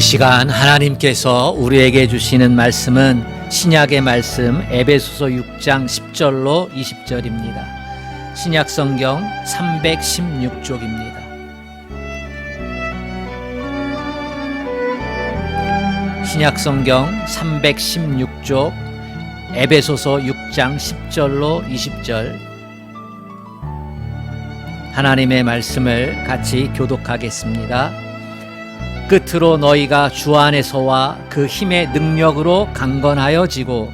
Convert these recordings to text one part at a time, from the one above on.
시간 하나님께서 우리에게 주시는 말씀은 신약의 말씀 에베소서 6장 10절로 20절입니다. 신약 성경 316쪽입니다. 신약 성경 316쪽 에베소서 6장 10절로 20절 하나님의 말씀을 같이 교독하겠습니다. 끝으로 너희가 주 안에서와 그 힘의 능력으로 강건하여지고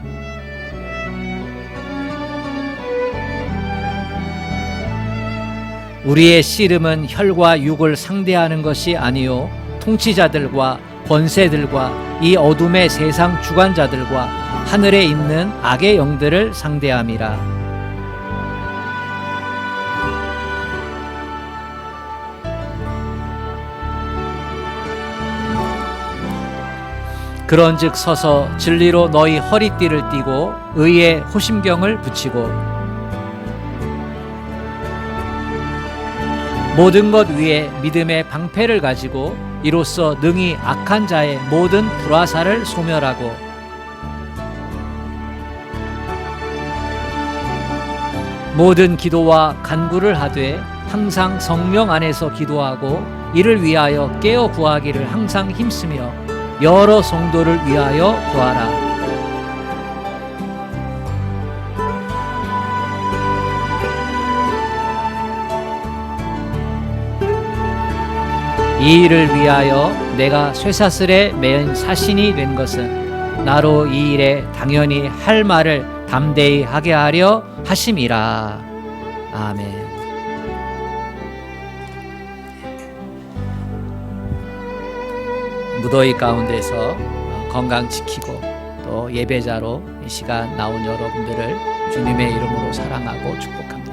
우리의 씨름은 혈과 육을 상대하는 것이 아니요 통치자들과 권세들과 이 어둠의 세상 주관자들과 하늘에 있는 악의 영들을 상대함이라. 그런즉 서서 진리로 너희 허리띠를 띠고 의의 호심경을 붙이고 모든 것 위에 믿음의 방패를 가지고 이로써 능히 악한 자의 모든 불화살을 소멸하고 모든 기도와 간구를 하되 항상 성령 안에서 기도하고 이를 위하여 깨어 구하기를 항상 힘쓰며 여러 성도를 위하여 구하라. 이 일을 위하여 내가 쇠사슬에 매인 사신이 된 것은 나로 이 일에 당연히 할 말을 담대히 하게 하려 하심이라. 아멘. 무더위 가운데서 건강 지키고 또 예배자로 이 시간 나온 여러분들을 주님의 이름으로 사랑하고 축복합니다.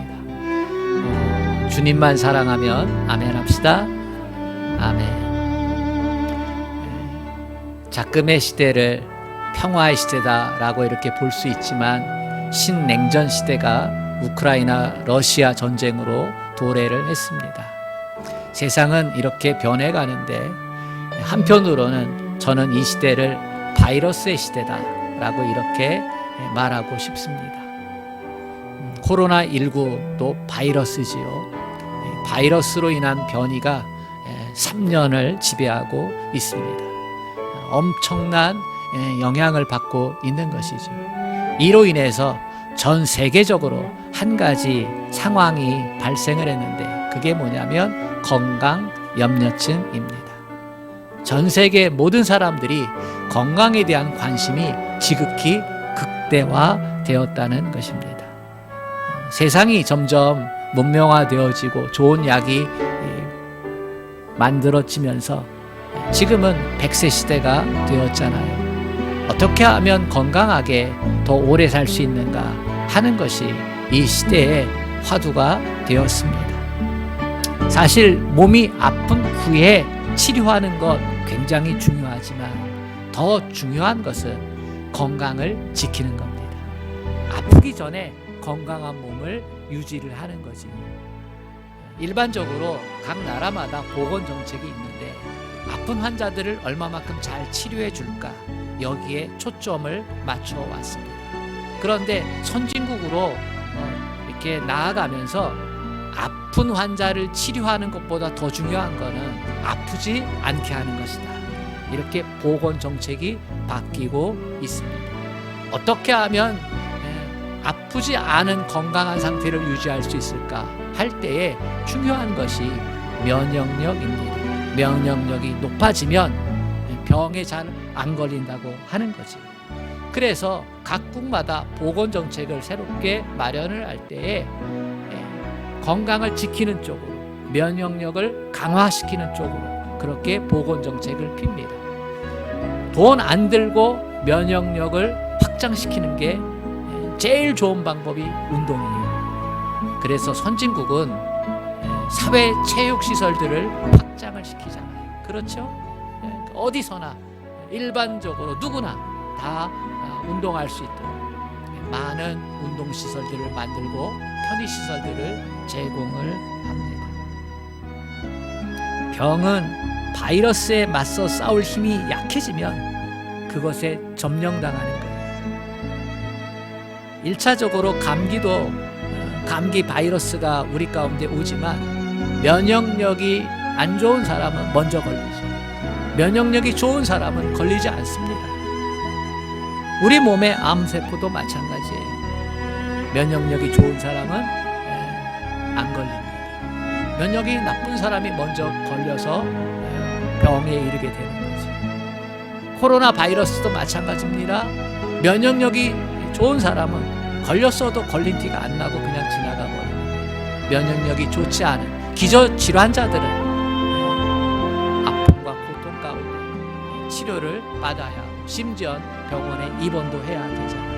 주님만 사랑하면 아멘 합시다. 아멘. 작금의 시대를 평화의 시대다라고 이렇게 볼 수 있지만 신냉전 시대가 우크라이나 러시아 전쟁으로 도래를 했습니다. 세상은 이렇게 변해가는데 한편으로는 저는 이 시대를 바이러스의 시대다라고 이렇게 말하고 싶습니다. 코로나19도 바이러스지요. 바이러스로 인한 변이가 3년을 지배하고 있습니다. 엄청난 영향을 받고 있는 것이죠. 이로 인해서 전 세계적으로 한 가지 상황이 발생을 했는데 그게 뭐냐면 건강 염려증입니다. 전 세계 모든 사람들이 건강에 대한 관심이 지극히 극대화되었다는 것입니다. 세상이 점점 문명화되어지고 좋은 약이 만들어지면서 지금은 100세 시대가 되었잖아요. 어떻게 하면 건강하게 더 오래 살 수 있는가 하는 것이 이 시대의 화두가 되었습니다. 사실 몸이 아픈 후에 치료하는 것 굉장히 중요하지만 더 중요한 것은 건강을 지키는 겁니다. 아프기 전에 건강한 몸을 유지를 하는 거지. 일반적으로 각 나라마다 보건 정책이 있는데 아픈 환자들을 얼마만큼 잘 치료해 줄까 여기에 초점을 맞춰 왔습니다. 그런데 선진국으로 이렇게 나아가면서 아픈 환자를 치료하는 것보다 더 중요한 것은 아프지 않게 하는 것이다. 이렇게 보건 정책이 바뀌고 있습니다. 어떻게 하면 아프지 않은 건강한 상태를 유지할 수 있을까 할 때에 중요한 것이 면역력입니다. 면역력이 높아지면 병에 잘 안 걸린다고 하는 거지. 그래서 각국마다 보건 정책을 새롭게 마련을 할 때에 건강을 지키는 쪽으로 면역력을 강화시키는 쪽으로 그렇게 보건 정책을 핍니다. 돈 안 들고 면역력을 확장시키는 게 제일 좋은 방법이 운동이에요. 그래서 선진국은 사회 체육 시설들을 확장을 시키잖아요. 그렇죠? 어디서나 일반적으로 누구나 다 운동할 수 있도록 많은 운동 시설들을 만들고 편의 시설들을 제공을 합니다. 병은 바이러스에 맞서 싸울 힘이 약해지면 그것에 점령당하는 거예요. 1차적으로 감기도 감기 바이러스가 우리 가운데 오지만 면역력이 안 좋은 사람은 먼저 걸리죠. 면역력이 좋은 사람은 걸리지 않습니다. 우리 몸의 암세포도 마찬가지예요. 면역력이 좋은 사람은 안 걸립니다. 면역이 나쁜 사람이 먼저 걸려서 병에 이르게 되는 거죠. 코로나 바이러스도 마찬가지입니다. 면역력이 좋은 사람은 걸렸어도 걸린 티가 안 나고 그냥 지나가 버립니다. 면역력이 좋지 않은 기저질환자들은 아픔과 고통 가운데 치료를 받아야 하고 심지어 병원에 입원도 해야 되잖아요.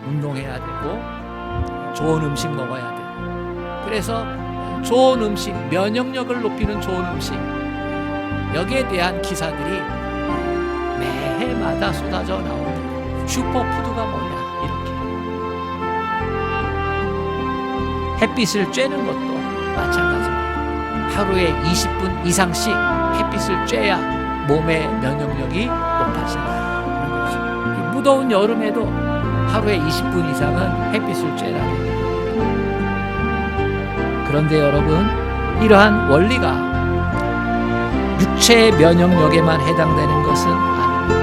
운동해야 되고 좋은 음식 먹어야 되고, 그래서 좋은 음식, 면역력을 높이는 좋은 음식, 여기에 대한 기사들이 매해마다 쏟아져 나옵니다. 슈퍼푸드가 뭐냐 이렇게. 햇빛을 쬐는 것도 마찬가지입니다. 하루에 20분 이상씩 햇빛을 쬐야 몸의 면역력이 높아진다는 거죠. 무더운 여름에도 하루에 20분 이상은 햇빛을 쬐라는 거예요. 그런데 여러분, 이러한 원리가 육체의 면역력에만 해당되는 것은 아닙니다.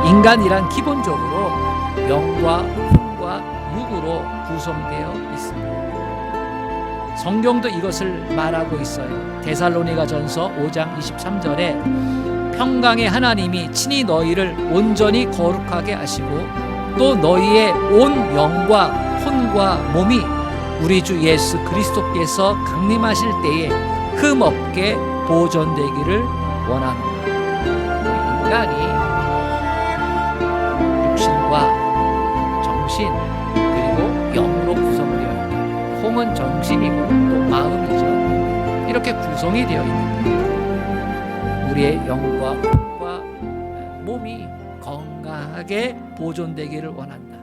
인간이란 기본적으로 영과 혼과 육으로 구성되어 있습니다. 성경도 이것을 말하고 있어요. 데살로니가전서 5장 23절에 평강의 하나님이 친히 너희를 온전히 거룩하게 하시고 또 너희의 온 영과 혼과 몸이 우리 주 예수 그리스도께서 강림하실 때에 흠없게 보존되기를 원하노라. 인간이 육신과 정신 그리고 영으로 구성되어 있다. 혼은 정신이고 또 마음이죠. 이렇게 구성이 되어 있는 거예요. 우리의 영과 혼과 몸이 건강하게 보존되기를 원한다.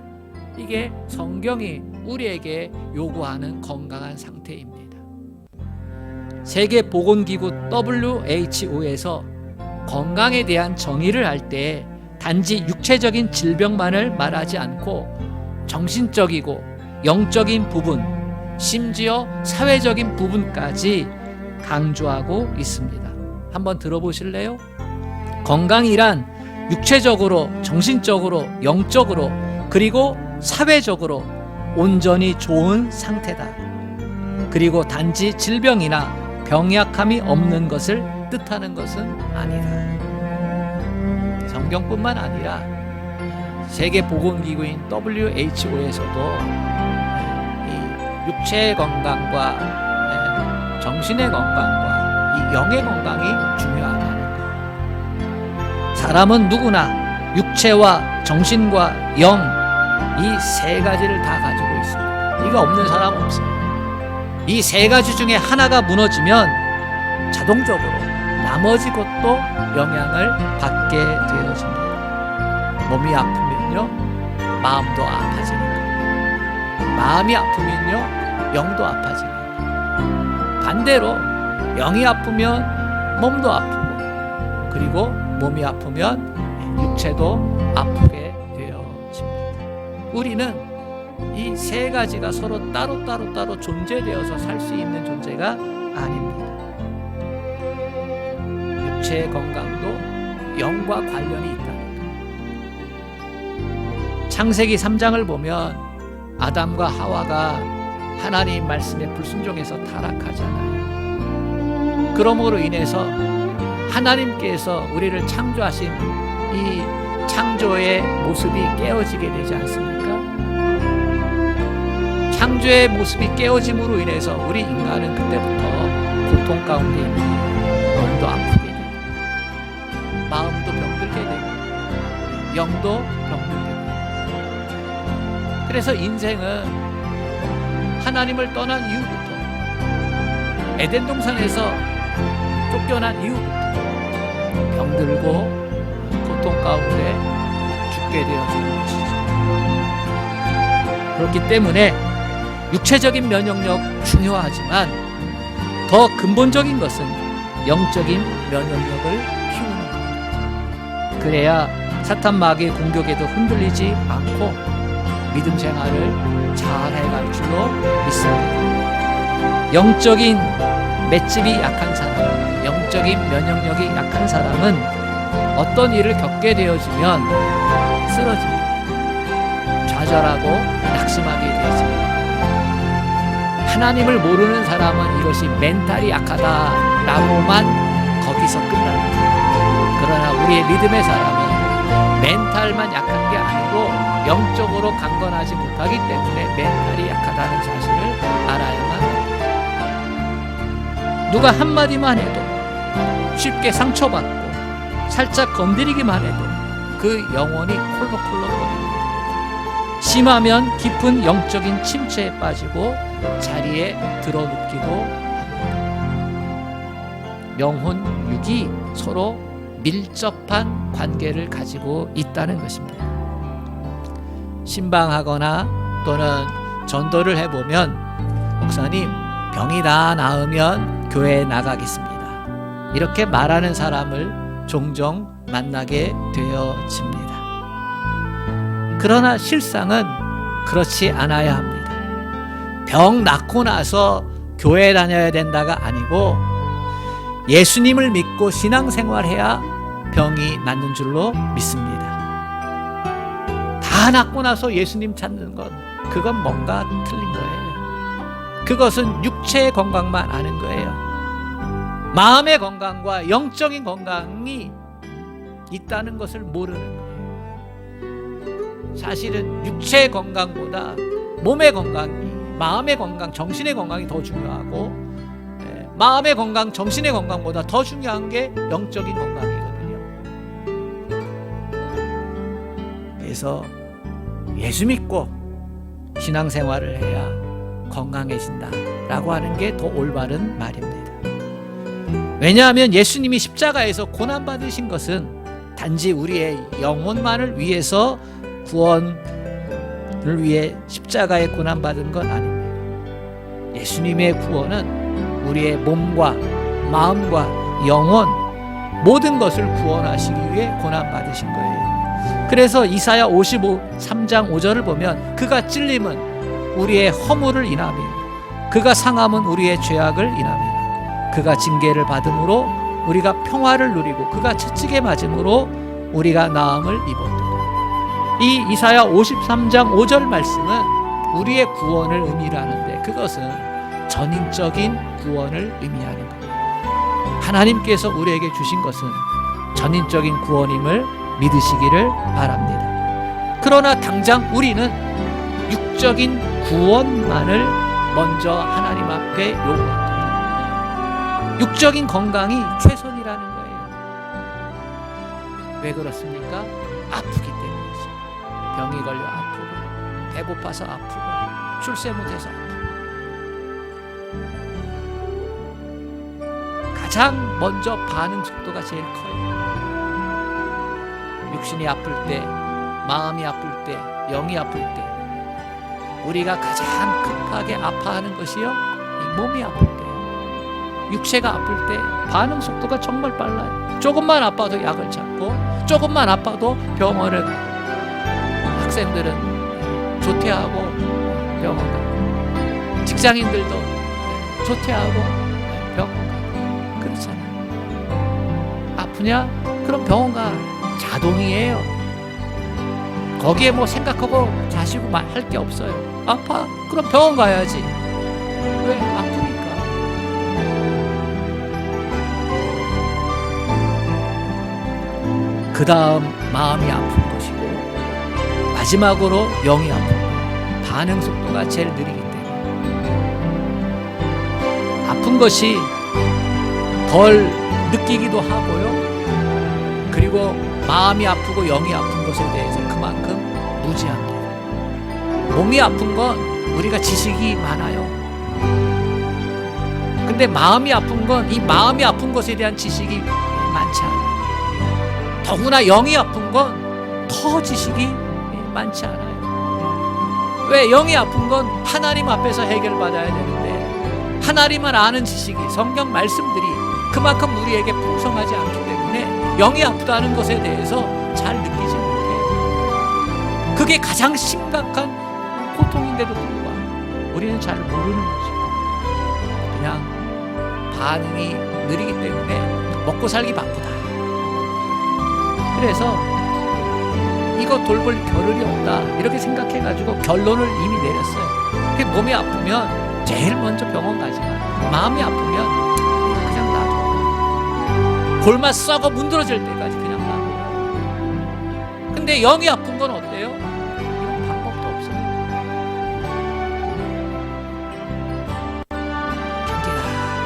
이게 성경이 우리에게 요구하는 건강한 상태입니다. 세계보건기구 WHO에서 건강에 대한 정의를 할 때 단지 육체적인 질병만을 말하지 않고 정신적이고 영적인 부분, 심지어 사회적인 부분까지 강조하고 있습니다. 한번 들어보실래요? 건강이란 육체적으로, 정신적으로, 영적으로, 그리고 사회적으로 온전히 좋은 상태다. 그리고 단지 질병이나 병약함이 없는 것을 뜻하는 것은 아니다. 성경뿐만 아니라 세계보건기구인 WHO에서도 이 육체의 건강과 정신의 건강과 이 영의 건강이 중요하다는 것. 사람은 누구나 육체와 정신과 영, 이 세 가지를 다 가지고 있습니다. 이거 없는 사람 없습니다. 이 세 가지 중에 하나가 무너지면 자동적으로 나머지 것도 영향을 받게 되어집니다. 몸이 아프면요, 마음도 아파지니까. 마음이 아프면요, 영도 아파지니까. 반대로 영이 아프면 몸도 아프고, 그리고 몸이 아프면 육체도 아프게 되어집니다. 우리는 이 세 가지가 서로 따로 존재되어서 살 수 있는 존재가 아닙니다. 육체의 건강도 영과 관련이 있다는 것. 창세기 3장을 보면 아담과 하와가 하나님 말씀에 불순종해서 타락하잖아요. 그러므로 인해서 하나님께서 우리를 창조하신 이 창조의 모습이 깨어지게 되지 않습니까? 창조의 모습이 깨어짐으로 인해서 우리 인간은 그때부터 고통 가운데 있는 몸도 아프게 되고, 마음도 병들게 되고, 영도 병들게 되고. 그래서 인생은 하나님을 떠난 이후부터, 에덴 동산에서 쫓겨난 이후부터 병들고 고통 가운데 죽게 되어지는 것이죠. 그렇기 때문에 육체적인 면역력 중요하지만 더 근본적인 것은 영적인 면역력을 키우는 겁니다. 그래야 사탄 마귀의 공격에도 흔들리지 않고 믿음 생활을 잘 해갈 줄로 믿습니다. 영적인 맷집이 약한 사람, 영적인 면역력이 약한 사람은 어떤 일을 겪게 되어지면 쓰러집니다. 좌절하고 낙심하게 되어집니다. 하나님을 모르는 사람은 이것이 멘탈이 약하다라고만 거기서 끝납니다. 그러나 우리의 믿음의 사람은 멘탈만 약한 게 아니고 영적으로 강건하지 못하기 때문에 멘탈이 약하다는 사실을 알아야만 합니다. 누가 한마디만 해도 쉽게 상처받고 살짝 건드리기만 해도 그 영혼이 콜록콜록거립니다. 심하면 깊은 영적인 침체에 빠지고 자리에 들어눕기도 합니다. 영혼 육이 서로 밀접한 관계를 가지고 있다는 것입니다. 신방하거나 또는 전도를 해보면 목사님, 병이 다 나으면 교회에 나가겠습니다. 이렇게 말하는 사람을 종종 만나게 되어집니다. 그러나 실상은 그렇지 않아야 합니다. 병 낫고 나서 교회 다녀야 된다가 아니고 예수님을 믿고 신앙생활해야 병이 낫는 줄로 믿습니다. 다 낫고 나서 예수님 찾는 건 그건 뭔가 틀린 거예요. 그것은 육체의 건강만 아는 거예요. 마음의 건강과 영적인 건강이 있다는 것을 모르는 거예요. 사실은 육체의 건강보다 몸의 건강이, 마음의 건강, 정신의 건강이 더 중요하고, 마음의 건강, 정신의 건강보다 더 중요한 게 영적인 건강이거든요. 그래서 예수 믿고 신앙생활을 해야 건강해진다라고 하는 게 더 올바른 말입니다. 왜냐하면 예수님이 십자가에서 고난받으신 것은 단지 우리의 영혼만을 위해서 구원을 위해 십자가에 고난받은 건 아닙니다. 예수님의 구원은 우리의 몸과 마음과 영혼 모든 것을 구원하시기 위해 고난받으신 거예요. 그래서 이사야 53장 5절을 보면 그가 찔림은 우리의 허물을 인하며 그가 상함은 우리의 죄악을 인하며 그가 징계를 받음으로 우리가 평화를 누리고 그가 채찍에 맞음으로 우리가 나음을 입었다. 이 이사야 53장 5절 말씀은 우리의 구원을 의미하는데 그것은 전인적인 구원을 의미하는 겁니다. 하나님께서 우리에게 주신 것은 전인적인 구원임을 믿으시기를 바랍니다. 그러나 당장 우리는 육적인 구원만을 먼저 하나님 앞에 요구합니다. 육적인 건강이 최선이라는 거예요. 왜 그렇습니까? 아프기 때문이죠. 병이 걸려 아프고, 배고파서 아프고, 출세 못해서 아프고. 가장 먼저 반응 속도가 제일 커요. 육신이 아플 때, 마음이 아플 때, 영이 아플 때 우리가 가장 급하게 아파하는 것이요, 이 몸이 아플 때요. 육체가 아플 때 반응 속도가 정말 빨라요. 조금만 아파도 약을 찾고, 조금만 아파도 병원을 가고, 학생들은 조퇴하고 병원 가고, 직장인들도 조퇴하고 병원 가고 그렇잖아요. 아프냐? 그럼 병원 가. 자동이에요. 거기에 뭐 생각하고 자시고 할 게 없어요. 아파? 그럼 병원 가야지. 왜? 아프니까. 그 다음 마음이 아픈 것이고, 마지막으로 영이 아픈 것. 반응 속도가 제일 느리기 때문에 아픈 것이 덜 느끼기도 하고요. 그리고 마음이 아프고 영이 아픈 것에 대해서 그만큼 무지합니다. 몸이 아픈 건 우리가 지식이 많아요. 근데 마음이 아픈 건 이 마음이 아픈 것에 대한 지식이 많지 않아요. 더구나 영이 아픈 건 더 지식이 많지 않아요. 왜? 영이 아픈 건 하나님 앞에서 해결받아야 되는데 하나님을 아는 지식이, 성경 말씀들이 그만큼 우리에게 풍성하지 않기 때문에 영이 아프다는 것에 대해서 잘 느끼지 못해요. 그게 가장 심각한 고통인데도 불구하고 우리는 잘 모르는 거죠. 그냥 반응이 느리기 때문에 먹고 살기 바쁘다. 그래서 이거 돌볼 겨를이 없다 이렇게 생각해가지고 결론을 이미 내렸어요. 몸이 아프면 제일 먼저 병원 가지 마. 마음이 아프면 그냥 놔둬. 골마 썩어 문드러질 때까지 그냥 놔둬. 근데 영이 아픈 건 어때요? 이런 방법도 없어요.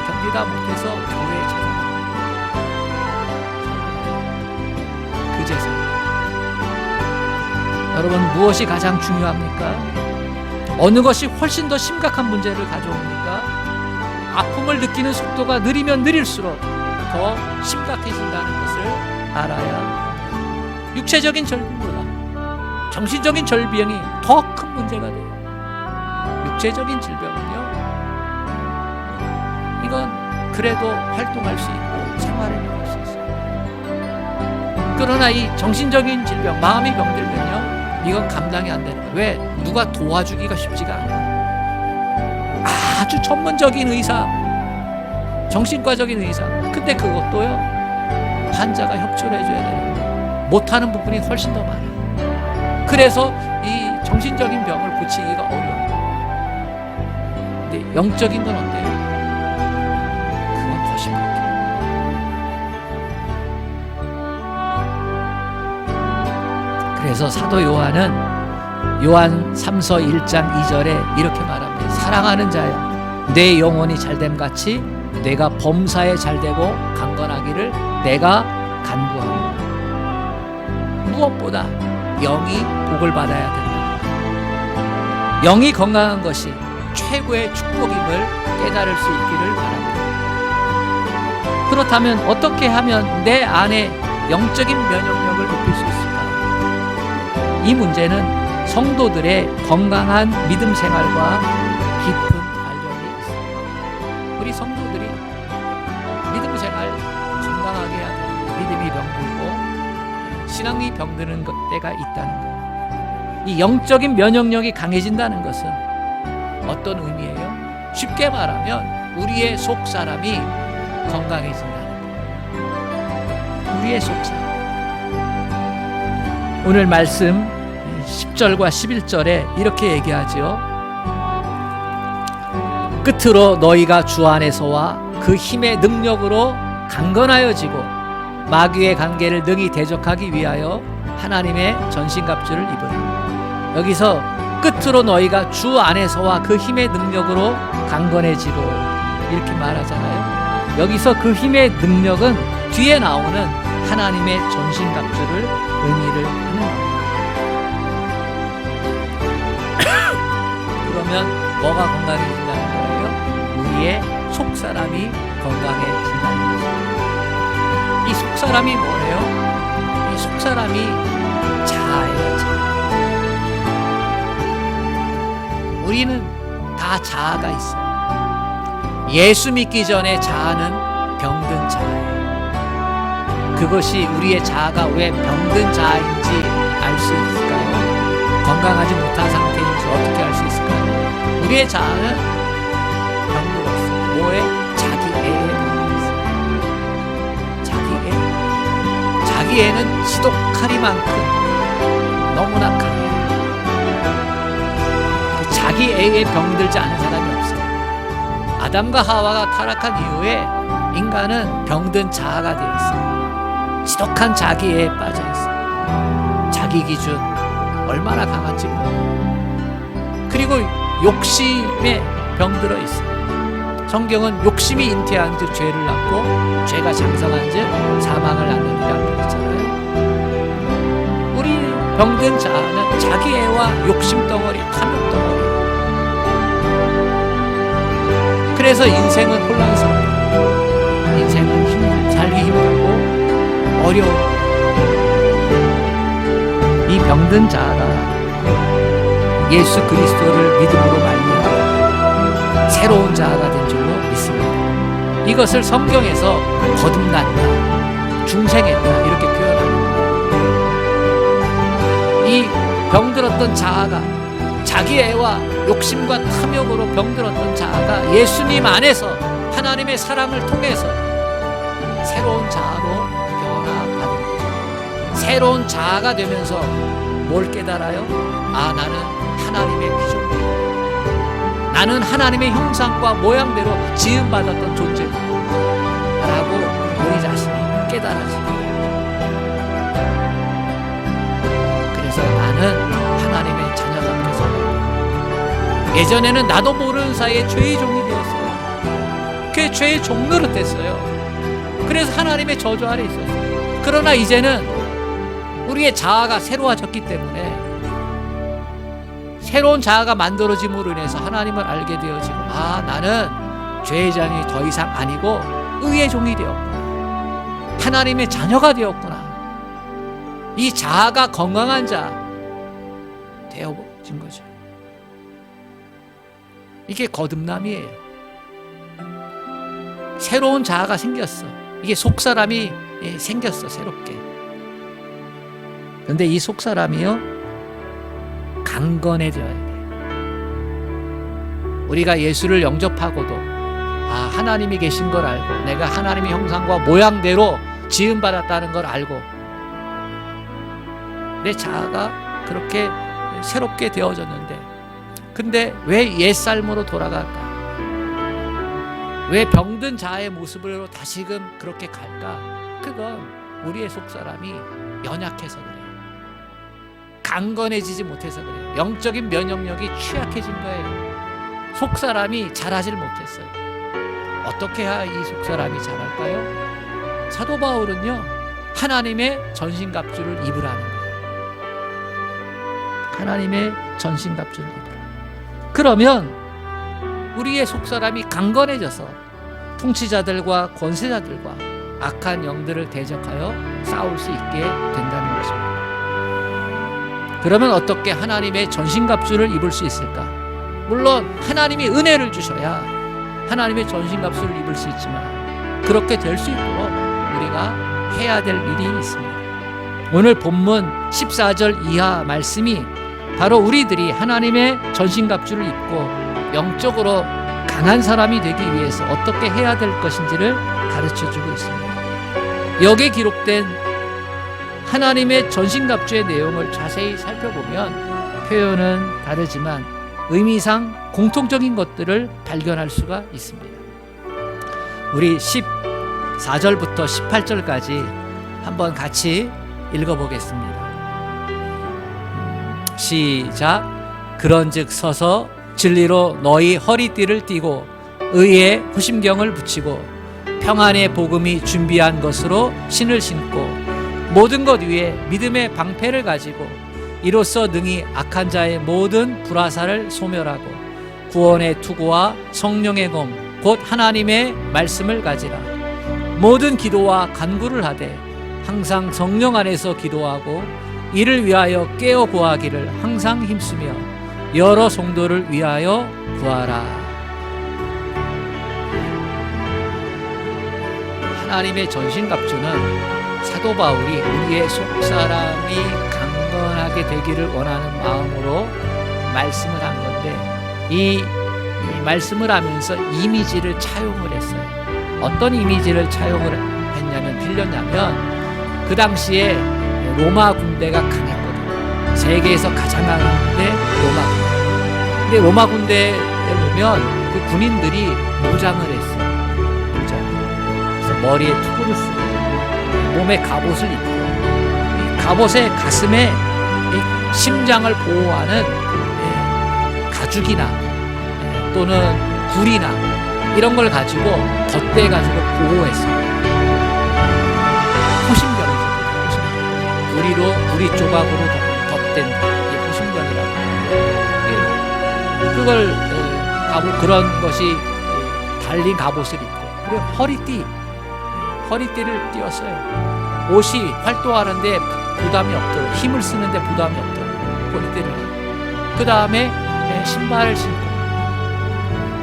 견디다 못해서 교회에 찾아가. 그제서 여러분, 무엇이 가장 중요합니까? 어느 것이 훨씬 더 심각한 문제를 가져옵니까? 아픔을 느끼는 속도가 느리면 느릴수록 더 심각해진다는 것을 알아야 합니다. 육체적인 질병보다 정신적인 질병이 더 큰 문제가 돼요. 육체적인 질병은요, 이건 그래도 활동할 수 있고 생활에 나갈 수 있어요. 그러나 이 정신적인 질병, 마음이 병들면요, 이건 감당이 안 되는 거예요. 왜? 누가 도와주기가 쉽지가 않아요. 아주 전문적인 의사, 정신과적인 의사. 근데 그것도요, 환자가 협조를 해줘야 되는데 못하는 부분이 훨씬 더 많아요. 그래서 이 정신적인 병을 고치기가 어려워요. 근데 영적인 건 어때요? 그건 더 심각해요. 그래서 사도 요한은 요한 3서 1장 2절에 이렇게 말합니다. 사랑하는 자여, 내 영혼이 잘됨 같이 내가 범사에 잘되고 강건하기를 내가 간구하노라. 무엇보다 영이 복을 받아야 된다. 영이 건강한 것이 최고의 축복임을 깨달을 수 있기를 바랍니다. 그렇다면 어떻게 하면 내 안에 영적인 면역력을 높일 수 있을까? 이 문제는 성도들의 건강한 믿음 생활과 깊은 관련이 있습니다. 우리 성도들이 믿음 생활 건강하게 해야 돼요. 믿음이 병들고 신앙이 병드는 때가 있다는 거예요. 이 영적인 면역력이 강해진다는 것은 어떤 의미예요? 쉽게 말하면 우리의 속 사람이 건강해진다는 거예요. 우리의 속 사람. 오늘 말씀 10절과 11절에 이렇게 얘기하죠. 끝으로 너희가 주 안에서와 그 힘의 능력으로 강건하여지고 마귀의 관계를 능히 대적하기 위하여 하나님의 전신갑주를 입으라. 여기서 끝으로 너희가 주 안에서와 그 힘의 능력으로 강건해지고 이렇게 말하잖아요. 여기서 그 힘의 능력은 뒤에 나오는 하나님의 전신갑주를 의미를 하는 겁니다. 그러면 뭐가 건강해진다는 거예요? 우리의 속사람이 건강해진다는 거죠. 이 속사람이 뭐예요? 이 속사람이 자아예요. 자아. 우리는 다 자아가 있어요. 예수 믿기 전에 자아는 병든 자아예요. 그것이 우리의 자아가 왜 병든 자아인지 알 수 있을까요? 건강하지 못한 상태인지 어떻게 알 수 있을까요? 우리의 자아는 병들었어요. 뭐에? 자기애에 병들었어요. 자기애. 자기애는 지독하리만큼 너무나 강해요. 자기애에 병들지 않은 사람이 없어요. 아담과 하와가 타락한 이후에 인간은 병든 자아가 되었어요. 지독한 자기애에 빠져 있어요. 자기 기준 얼마나 강한지 모르고. 그리고 욕심에 병들어 있어요. 성경은 욕심이 잉태한 즉 죄를 낳고 죄가 장성한 즉 사망을 낳느니라 그랬잖아요. 우리 병든 자아는 자기애와 욕심 덩어리, 탐욕 덩어리. 그래서 인생은 혼란스러워요. 인생은 살기 힘들고 어려워. 이 병든 자아가 예수 그리스도를 믿음으로 말미암아 새로운 자아가 된 줄로 이것을 성경에서 거듭났다, 중생했다 이렇게 표현합니다. 이 병들었던 자아가, 자기 애와 욕심과 탐욕으로 병들었던 자아가 예수님 안에서 하나님의 사랑을 통해서 새로운 자아로 변화받은 거예요. 새로운 자아가 되면서 뭘 깨달아요? 아, 나는 하나님의 피조물이다. 나는 하나님의 형상과 모양대로 지음받았던 존재다 라고 우리 자신이 깨달아집니다. 그래서 나는 하나님의 자녀가 되었어요. 예전에는 나도 모르는 사이에 죄의 종이 되었어요. 그 죄의 종노릇 됐어요. 그래서 하나님의 저주 아래 있었어요. 그러나 이제는 우리의 자아가 새로워졌기 때문에 새로운 자아가 만들어짐으로 인해서 하나님을 알게 되어지고, 아, 나는 죄의 종이 더 이상 아니고 의의 종이 되었구나, 하나님의 자녀가 되었구나. 이 자아가 건강한 자 되어진 거죠. 이게 거듭남이에요. 새로운 자아가 생겼어. 이게 속사람이 생겼어, 새롭게. 그런데 이 속사람이요, 강건해져야 돼. 우리가 예수를 영접하고도 아, 하나님이 계신 걸 알고 내가 하나님의 형상과 모양대로 지음받았다는 걸 알고 내 자아가 그렇게 새롭게 되어졌는데, 근데 왜 옛삶으로 돌아갈까? 왜 병든 자아의 모습으로 다시금 그렇게 갈까? 그건 우리의 속사람이 연약해서 그래요. 강건해지지 못해서 그래요. 영적인 면역력이 취약해진 거예요. 속사람이 자라질 못했어요. 어떻게 해야 이 속사람이 자랄까요? 사도 바울은요, 하나님의 전신갑주를 입으라는 거예요. 하나님의 전신갑주를 입으라. 그러면 우리의 속사람이 강건해져서 통치자들과 권세자들과 악한 영들을 대적하여 싸울 수 있게 된다는 것입니다. 그러면 어떻게 하나님의 전신갑주를 입을 수 있을까? 물론 하나님이 은혜를 주셔야 하나님의 전신갑주를 입을 수 있지만, 그렇게 될 수 있도록 우리가 해야 될 일이 있습니다. 오늘 본문 14절 이하 말씀이 바로 우리들이 하나님의 전신갑주를 입고 영적으로 강한 사람이 되기 위해서 어떻게 해야 될 것인지를 가르쳐주고 있습니다. 여기에 기록된 하나님의 전신갑주의 내용을 자세히 살펴보면 표현은 다르지만 의미상 공통적인 것들을 발견할 수가 있습니다. 우리 14절부터 18절까지 한번 같이 읽어보겠습니다. 시작. 그런즉 서서 진리로 너희 허리띠를 띠고 의의 후심경을 붙이고 평안의 복음이 준비한 것으로 신을 신고 모든 것 위에 믿음의 방패를 가지고 이로써 능히 악한 자의 모든 불화살을 소멸하고 구원의 투구와 성령의 검 곧 하나님의 말씀을 가지라. 모든 기도와 간구를 하되 항상 성령 안에서 기도하고 이를 위하여 깨어 구하기를 항상 힘쓰며 여러 성도를 위하여 구하라. 하나님의 전신갑주는 사도 바울이 우리의 속사람이 강건하게 되기를 원하는 마음으로 말씀을 한 건데, 이 말씀을 하면서 이미지를 차용을 했어요. 어떤 이미지를 차용을 했냐면, 빌렸냐면 그 당시에 로마 군대가 강했거든요. 세계에서 가장 강한 군대 로마 군대. 근데 로마 군대에 보면 그 군인들이 무장을 했어요. 무장. 그래서 머리에 투구를 쓰고 몸에 갑옷을 입고 이 갑옷의 가슴에 이 심장을 보호하는 가죽이나 또는 굴이나 이런 걸 가지고 덧대 가지고 보호했어요. 후심경이죠. 구리 조각으로 덧댄 게 후심경이라고 하는데, 그걸 그런 것이 달린 갑옷을 입고 그리고 허리띠를 띄었어요. 옷이 활동하는데 부담이 없도록, 힘을 쓰는데 부담이 없도록 허리띠를 하고, 그 다음에 신발을 신고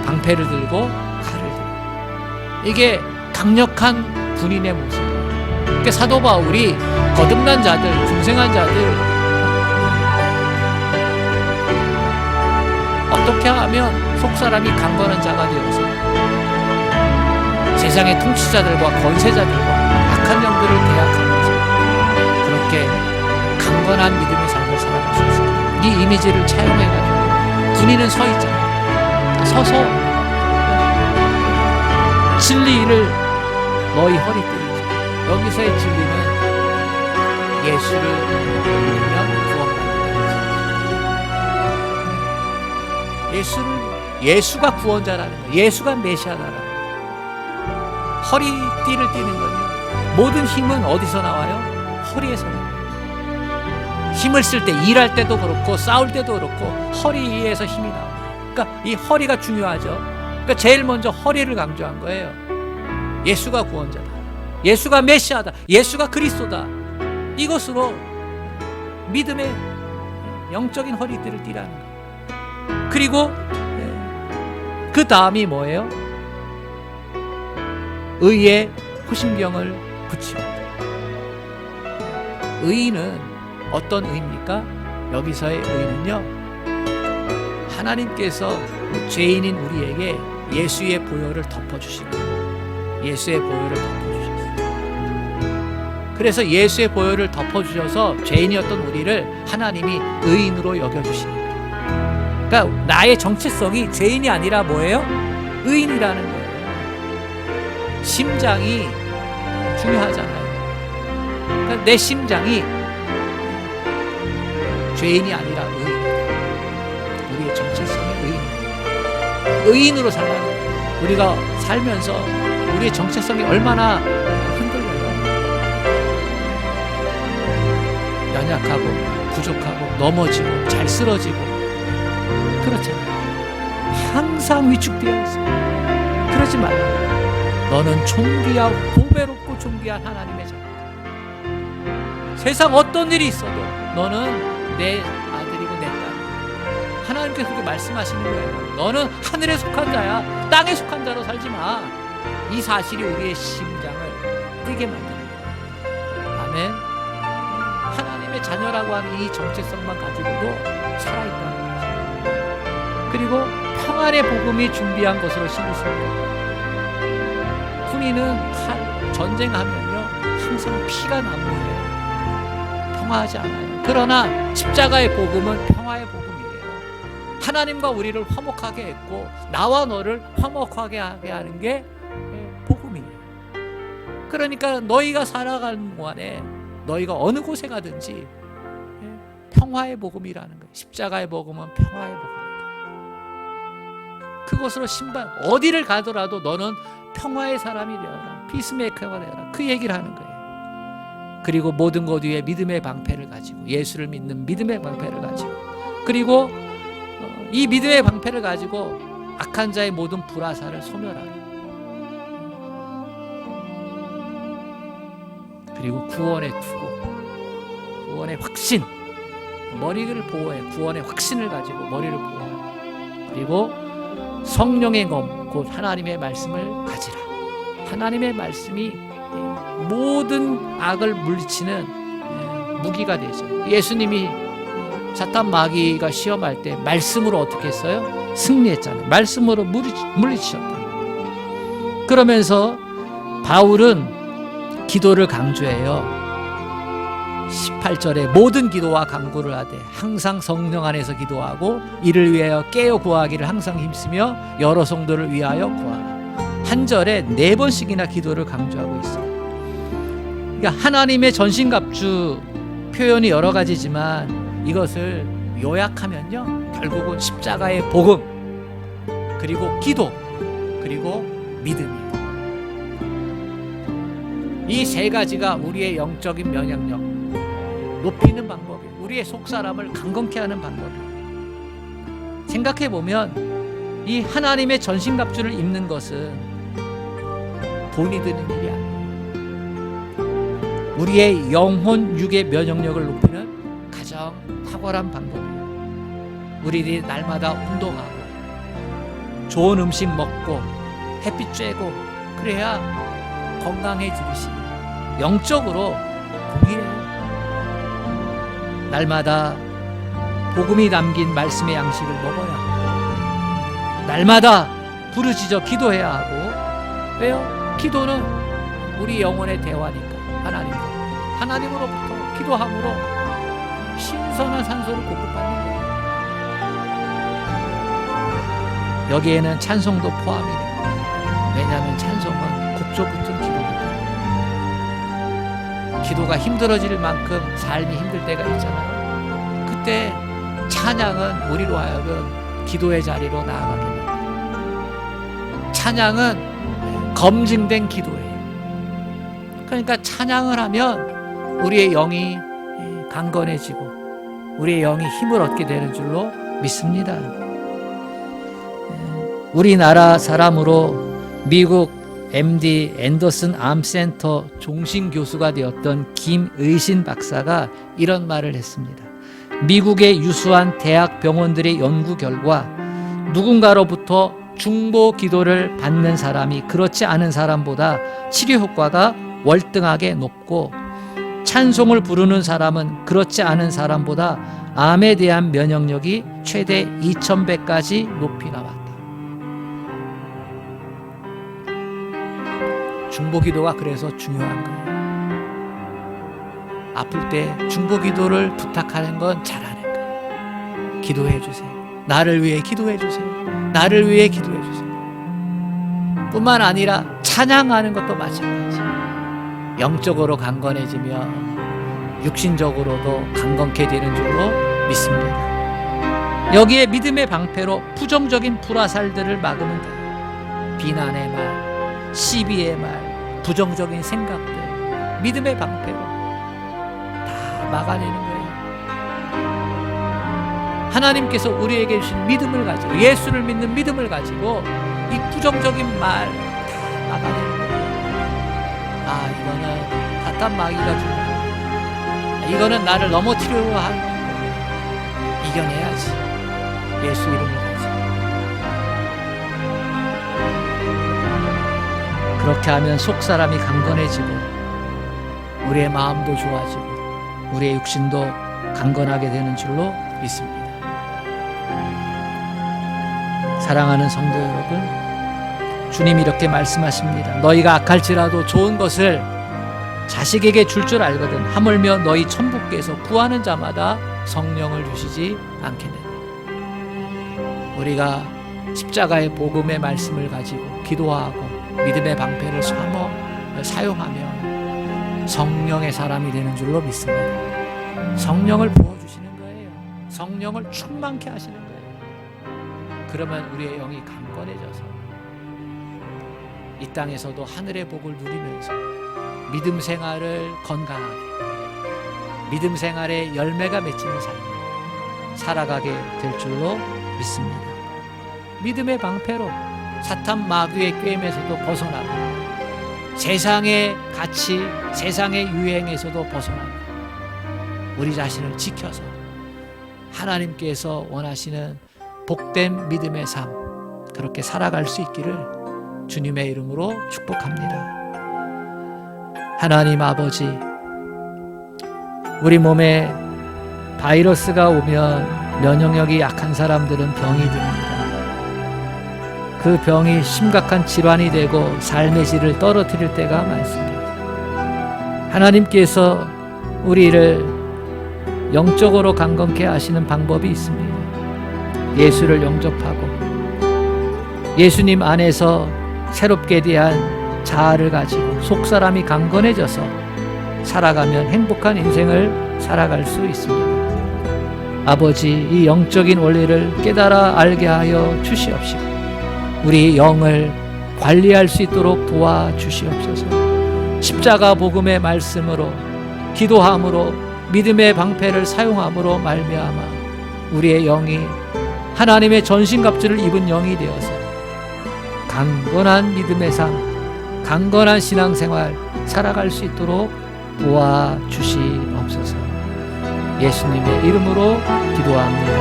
방패를 들고 칼을 들고 이게 강력한 군인의 모습이에요. 그러니까 사도 바울이 거듭난 자들, 중생한 자들 어떻게 하면 속사람이 강건한 자가 되어서 세상의 통치자들과 권세자들과 악한 영들을 대항하면서 그렇게 강건한 믿음의 삶을 살아갈 수 있습니다. 이 이미지를 차용해가지고 군인은 서 있잖아요. 서서 진리를 너희 허리띠를 펴. 여기서의 진리는 예수를 믿으면 구원받는다. 예수가 구원자라는 거예요. 예수가 메시아라는 거예요. 허리띠를 띠는 건요, 모든 힘은 어디서 나와요? 허리에서 나와요. 힘을 쓸 때, 일할 때도 그렇고 싸울 때도 그렇고 허리에서 힘이 나와요. 그러니까 이 허리가 중요하죠. 그러니까 제일 먼저 허리를 강조한 거예요. 예수가 구원자다, 예수가 메시아다, 예수가 그리스도다. 이것으로 믿음의 영적인 허리띠를 띠라는 거예요. 그리고 그 다음이 뭐예요? 의의 호심경을 붙이고. 의는 어떤 의입니까? 여기서의 의는요, 하나님께서 죄인인 우리에게 예수의 보혈을 덮어주시는 거예요. 예수의 보혈을 덮어주셨어요. 그래서 예수의 보혈을 덮어주셔서 죄인이었던 우리를 하나님이 의인으로 여겨주시는 거예요. 그러니까 나의 정체성이 죄인이 아니라 뭐예요? 의인이라는 거예요. 심장이 중요하잖아요. 그러니까 내 심장이 죄인이 아니라 의인이다. 우리의 정체성이 의인이다. 의인으로 살라는 거예요. 우리가 살면서 우리의 정체성이 얼마나 흔들려요. 연약하고 부족하고 넘어지고 잘 쓰러지고 그렇잖아요. 항상 위축되어 있어요. 그러지 말라요. 너는 존귀하고 보배롭고 존귀한 하나님의 자녀다. 세상 어떤 일이 있어도 너는 내 아들이고 내 딸이고, 하나님께서 그렇게 말씀하시는 거예요. 너는 하늘에 속한 자야, 땅에 속한 자로 살지 마. 이 사실이 우리의 심장을 뛰게 만드는 거예요. 아멘. 하나님의 자녀라고 하는 이 정체성만 가지고도 살아있다는 거죠. 그리고 평안의 복음이 준비한 것으로 신으십니다. 군인은 전쟁하면요 항상 피가 난무해요. 평화하지 않아요. 그러나 십자가의 복음은 평화의 복음이에요. 하나님과 우리를 화목하게 했고 나와 너를 화목하게 하게 하는 게 복음이에요. 그러니까 너희가 살아가는 동안에 너희가 어느 곳에 가든지 평화의 복음이라는 거예요. 십자가의 복음은 평화의 복음이다. 그것으로 어디를 가더라도 너는 평화의 사람이 되어라, 피스메이커가 되어라, 그 얘기를 하는 거예요. 그리고 모든 것 위에 믿음의 방패를 가지고, 예수를 믿는 믿음의 방패를 가지고, 그리고 이 믿음의 방패를 가지고 악한 자의 모든 불화살을 소멸하라. 그리고 구원의 투구, 구원의 확신, 머리를 보호해. 구원의 확신을 가지고 머리를 보호해. 그리고 성령의 검, 곧 하나님의 말씀을 가지라. 하나님의 말씀이 모든 악을 물리치는 무기가 되죠. 예수님이 사탄 마귀가 시험할 때 말씀으로 어떻게 했어요? 승리했잖아요. 말씀으로 물리치셨다. 그러면서 바울은 기도를 강조해요. 18절에 모든 기도와 간구를 하되 항상 성령 안에서 기도하고 이를 위하여 깨어 구하기를 항상 힘쓰며 여러 성도를 위하여 구하라. 한 절에 4번씩이나 기도를 강조하고 있어요. 그러니까 하나님의 전신갑주 표현이 여러 가지지만 이것을 요약하면요, 결국은 십자가의 복음, 그리고 기도, 그리고 믿음이에요. 이 3가지가 우리의 영적인 면역력 높이는 방법이에요. 우리의 속사람을 강건케 하는 방법이에요. 생각해보면 이 하나님의 전신갑주를 입는 것은 돈이 드는 일이 아니에요. 우리의 영혼, 육의 면역력을 높이는 가장 탁월한 방법이에요. 우리들이 날마다 운동하고 좋은 음식 먹고 햇빛 쬐고 그래야 건강해지듯이 영적으로 동일해요. 날마다 복음이 담긴 말씀의 양식을 먹어야 하고, 날마다 부르짖어 기도해야 하고. 왜요? 기도는 우리 영혼의 대화니까. 하나님으로부터 기도함으로 신선한 산소를 공급받는 거예요. 여기에는 찬송도 포함이 됩니다. 왜냐하면 찬송은 곡조 붙은 기도입니다. 기도가 힘들어질 만큼 삶이 힘들 때가 있잖아요. 그때 찬양은 우리로 하여금 기도의 자리로 나아가게 됩니다. 찬양은 검증된 기도예요. 그러니까 찬양을 하면 우리의 영이 강건해지고 우리의 영이 힘을 얻게 되는 줄로 믿습니다. 우리나라 사람으로 미국 MD 앤더슨 암센터 종신 교수가 되었던 김의신 박사가 이런 말을 했습니다. 미국의 유수한 대학 병원들의 연구 결과 누군가로부터 중보 기도를 받는 사람이 그렇지 않은 사람보다 치료 효과가 월등하게 높고, 찬송을 부르는 사람은 그렇지 않은 사람보다 암에 대한 면역력이 최대 2000배까지 높이 나왔다. 중보 기도가 그래서 중요한 거예요. 아플 때 중보 기도를 부탁하는 건 잘하는 거예요. 기도해 주세요. 나를 위해 기도해 주세요. 나를 위해 기도해 주세요. 뿐만 아니라 찬양하는 것도 마찬가지예요. 영적으로 강건해지면 육신적으로도 강건케 되는 줄로 믿습니다. 여기에 믿음의 방패로 부정적인 불화살들을 막으면 돼요. 비난의 말, 시비의 말, 부정적인 생각들, 믿음의 방패로 다 막아내는 거예요. 하나님께서 우리에게 주신 믿음을 가지고, 예수를 믿는 믿음을 가지고 이 부정적인 말 다 막아내는 거예요. 이거는 사탄 마귀가 주는 거예요. 이거는 나를 넘어뜨리려고 하는 거예요. 이겨내야지. 예수 이름을 가지고. 그렇게 하면 속사람이 강건해지고 우리의 마음도 좋아지고 우리의 육신도 강건하게 되는 줄로 믿습니다. 사랑하는 성도 여러분, 주님이 이렇게 말씀하십니다. 너희가 악할지라도 좋은 것을 자식에게 줄 줄 알거든 하물며 너희 천부께서 구하는 자마다 성령을 주시지 않겠느냐. 우리가 십자가의 복음의 말씀을 가지고 기도하고 믿음의 방패를 사용하면 성령의 사람이 되는 줄로 믿습니다. 성령을 부어주시는 거예요. 성령을 충만케 하시는 거예요. 그러면 우리의 영이 강건해져서 이 땅에서도 하늘의 복을 누리면서 믿음 생활을 건강하게, 믿음 생활의 열매가 맺히는 삶을 살아가게 될 줄로 믿습니다. 믿음의 방패로 사탄 마귀의 꾀임에서도 벗어나고 세상의 가치, 세상의 유행에서도 벗어나고 우리 자신을 지켜서 하나님께서 원하시는 복된 믿음의 삶, 그렇게 살아갈 수 있기를 주님의 이름으로 축복합니다. 하나님 아버지, 우리 몸에 바이러스가 오면 면역력이 약한 사람들은 병이 듭니다. 그 병이 심각한 질환이 되고 삶의 질을 떨어뜨릴 때가 많습니다. 하나님께서 우리를 영적으로 강건케 하시는 방법이 있습니다. 예수를 영접하고 예수님 안에서 새롭게 대한 자아를 가지고 속사람이 강건해져서 살아가면 행복한 인생을 살아갈 수 있습니다. 아버지, 이 영적인 원리를 깨달아 알게 하여 주시옵시고 우리 영을 관리할 수 있도록 도와주시옵소서. 십자가 복음의 말씀으로 기도함으로 믿음의 방패를 사용함으로 말미암아 우리의 영이 하나님의 전신갑주를 입은 영이 되어서 강건한 믿음의 삶, 강건한 신앙생활 살아갈 수 있도록 도와주시옵소서. 예수님의 이름으로 기도합니다.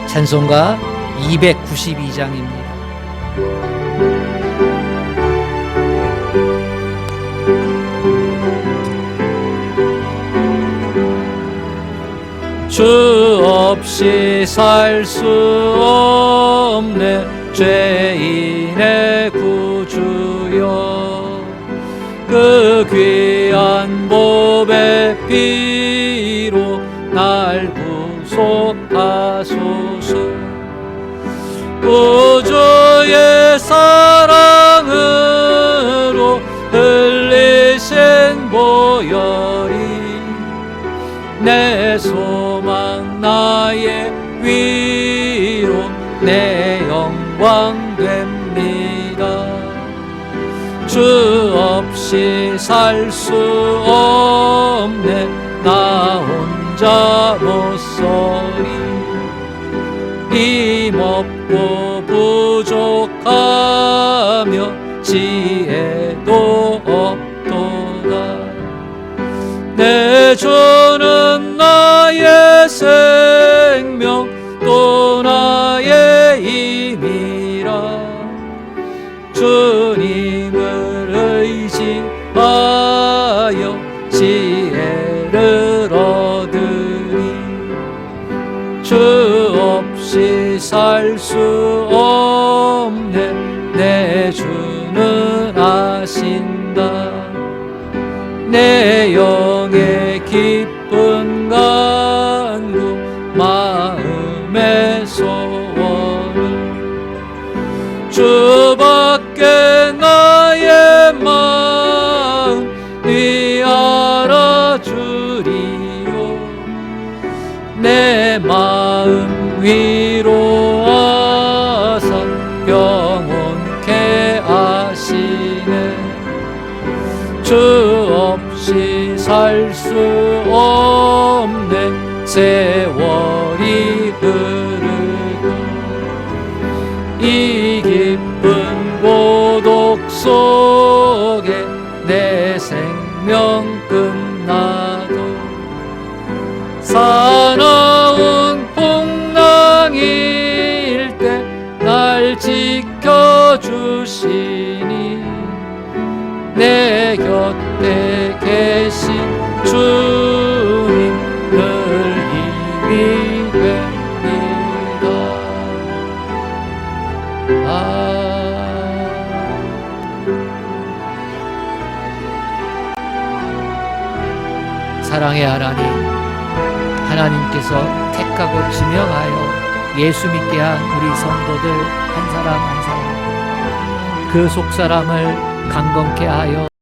찬송가 292장입니다. 주 없이 살 수 없네 죄인의 구주여, 그 귀한 보배 피로 날 구속하소서. 구주의 사랑으로 흘리신 보혈이 내 소망 나의 위로 내 영광 됩니다. 주 없이 살 수 없네 나 혼자 못서리. 힘없고 부족하며 지혜도 없도다. 내 주는 나의 생명 또 나의 힘이라. 주님을 의지하여 지혜를 얻으리. 주 없이 살 수 없네 내 주는 아신다. 내 영의 기쁜 간구 마음의 소원을 주밖에 나의 마음 네 알아주리요. 내 마음 위로하사 영원케 하시네. 주 없이 살 수 없네 세월이 흐르고 이 깊은 고독 속에 내 생명 끝나도 사나운 풍랑일 때 날 지켜주시니 내 곁에 계신 주님 늘 힘이 됩니다. 사랑의 하나님, 하나님께서 택하고 지명하여 예수 믿게 한 우리 성도들 한 사람 한 사람 그 속 사람을 강건케 하여